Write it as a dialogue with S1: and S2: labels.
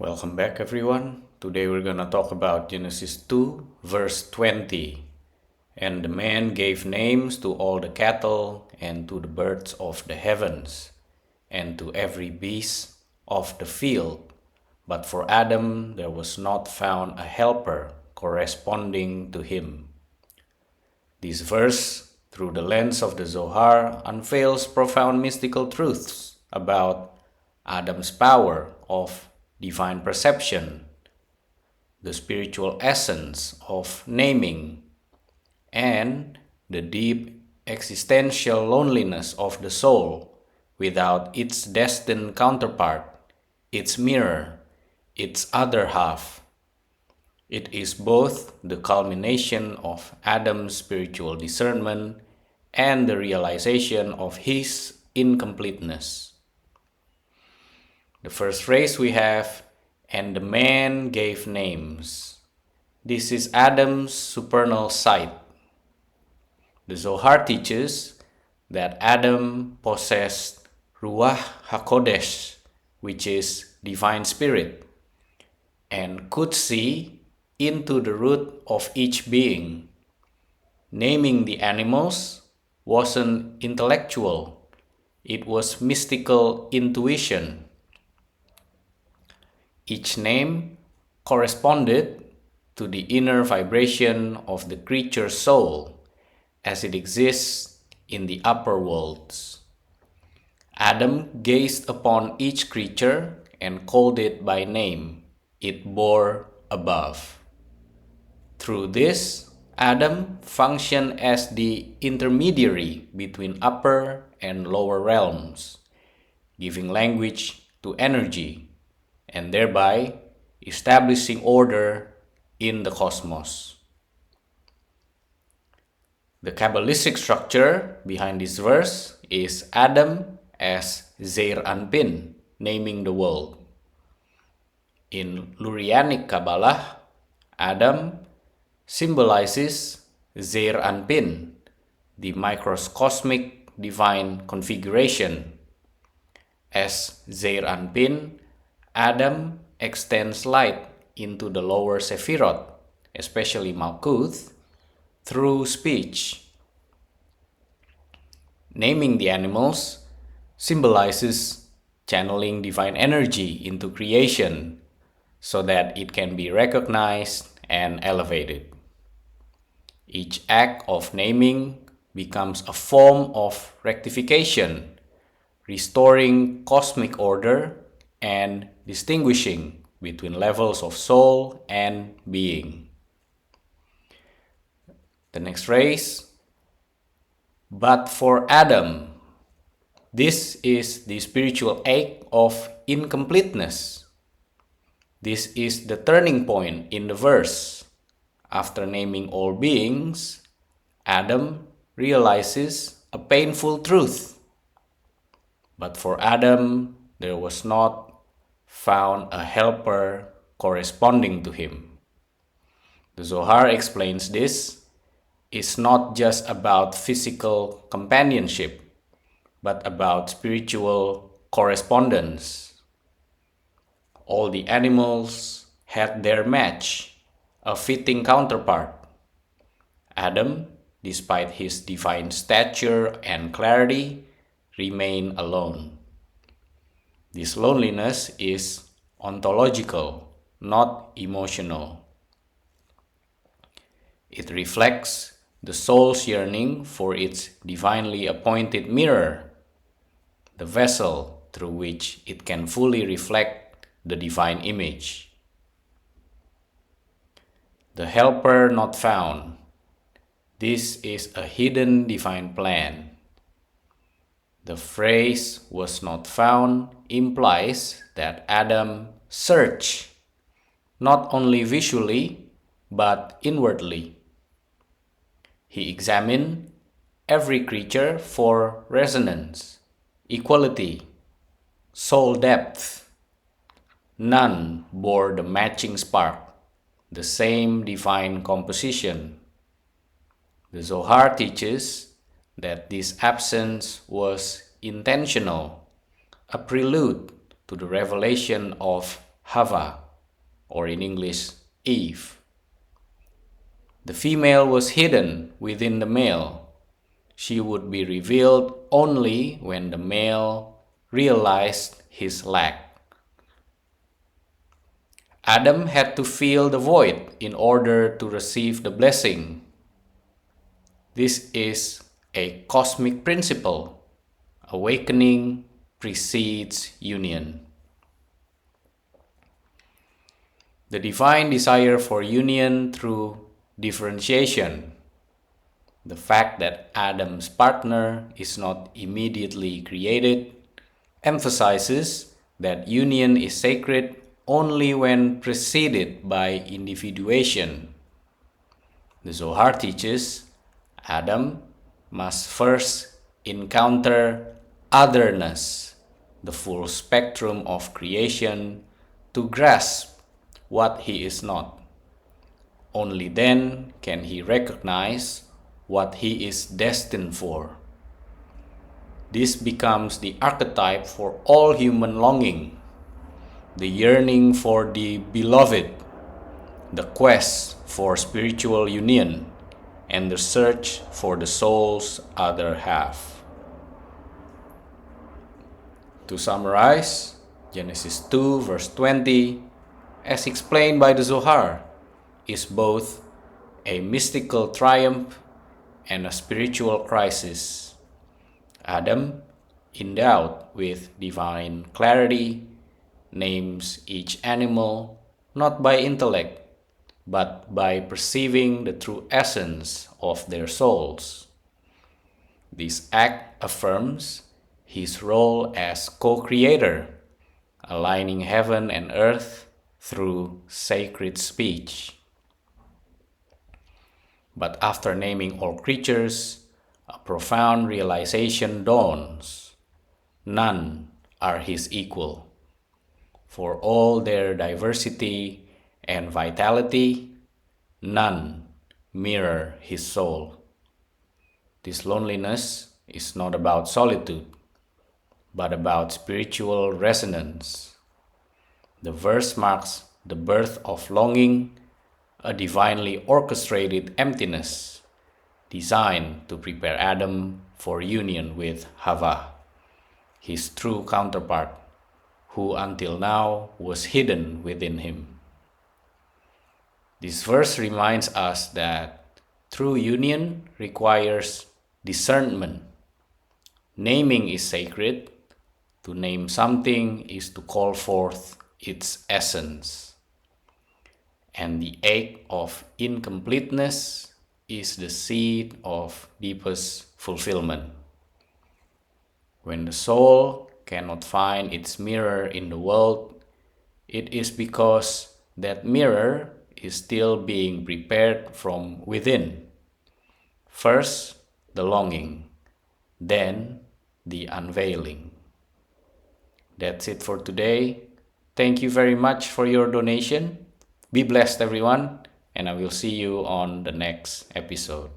S1: Welcome back, everyone. Today we're gonna talk about Genesis 2, verse 20. And the man gave names to all the cattle, and to the birds of the heavens, and to every beast of the field. But for Adam there was not found a helper corresponding to him. This verse, through the lens of the Zohar, unveils profound mystical truths about Adam's power of divine perception, the spiritual essence of naming, and the deep existential loneliness of the soul without its destined counterpart, its mirror, its other half. It is both the culmination of Adam's spiritual discernment and the realization of his incompleteness. The first phrase we have, and the man gave names. This is Adam's supernal sight. The Zohar teaches that Adam possessed Ruach HaKodesh, which is divine spirit, and could see into the root of each being. Naming the animals wasn't intellectual, it was mystical intuition. Each name corresponded to the inner vibration of the creature's soul as it exists in the upper worlds. Adam gazed upon each creature and called it by name it bore above. Through this, Adam functioned as the intermediary between upper and lower realms, giving language to energy, and thereby establishing order in the cosmos. The Kabbalistic structure behind this verse is Adam as Zeir Anpin, naming the world. In Lurianic Kabbalah, Adam symbolizes Zeir Anpin, the microcosmic divine configuration. As Zeir Anpin, Adam extends light into the lower Sephirot, especially Malkuth, through speech. Naming the animals symbolizes channeling divine energy into creation so that it can be recognized and elevated. Each act of naming becomes a form of rectification, restoring cosmic order and distinguishing between levels of soul and being. The next phrase, but for Adam, this is the spiritual ache of incompleteness. This is the turning point in the verse. After naming all beings, Adam realizes a painful truth. But for Adam, there was not found a helper corresponding to him. The Zohar explains this is not just about physical companionship, but about spiritual correspondence. All the animals had their match, a fitting counterpart. Adam, despite his divine stature and clarity, remained alone. This loneliness is ontological, not emotional. It reflects the soul's yearning for its divinely appointed mirror, the vessel through which it can fully reflect the divine image. The helper not found. This is a hidden divine plan. The phrase was not found implies that Adam searched, not only visually, but inwardly. He examined every creature for resonance, equality, soul depth. None bore the matching spark, the same divine composition. The Zohar teaches that this absence was intentional, a prelude to the revelation of Hava, or in English, Eve. The female was hidden within the male. She would be revealed only when the male realized his lack. Adam had to fill the void in order to receive the blessing. This is a cosmic principle. Awakening precedes union. The divine desire for union through differentiation. The fact that Adam's partner is not immediately created emphasizes that union is sacred only when preceded by individuation. The Zohar teaches Adam must first encounter otherness, the full spectrum of creation, to grasp what he is not. Only then can he recognize what he is destined for. This becomes the archetype for all human longing, the yearning for the beloved, the quest for spiritual union, and the search for the soul's other half. To summarize, Genesis 2 verse 20, as explained by the Zohar, is both a mystical triumph and a spiritual crisis. Adam, endowed with divine clarity, names each animal not by intellect, but by perceiving the true essence of their souls. This act affirms his role as co-creator, aligning heaven and earth through sacred speech. But after naming all creatures, a profound realization dawns. None are his equal. For all their diversity and vitality, none mirror his soul. This loneliness is not about solitude, but about spiritual resonance. The verse marks the birth of longing, a divinely orchestrated emptiness designed to prepare Adam for union with Hava, his true counterpart, who until now was hidden within him. This verse reminds us that true union requires discernment. Naming is sacred. To name something is to call forth its essence. And the ache of incompleteness is the seed of deepest fulfillment. When the soul cannot find its mirror in the world, it is because that mirror is still being prepared from within. First, the longing, then the unveiling. That's it for today. Thank you very much for your donation. Be blessed, everyone, and I will see you on the next episode.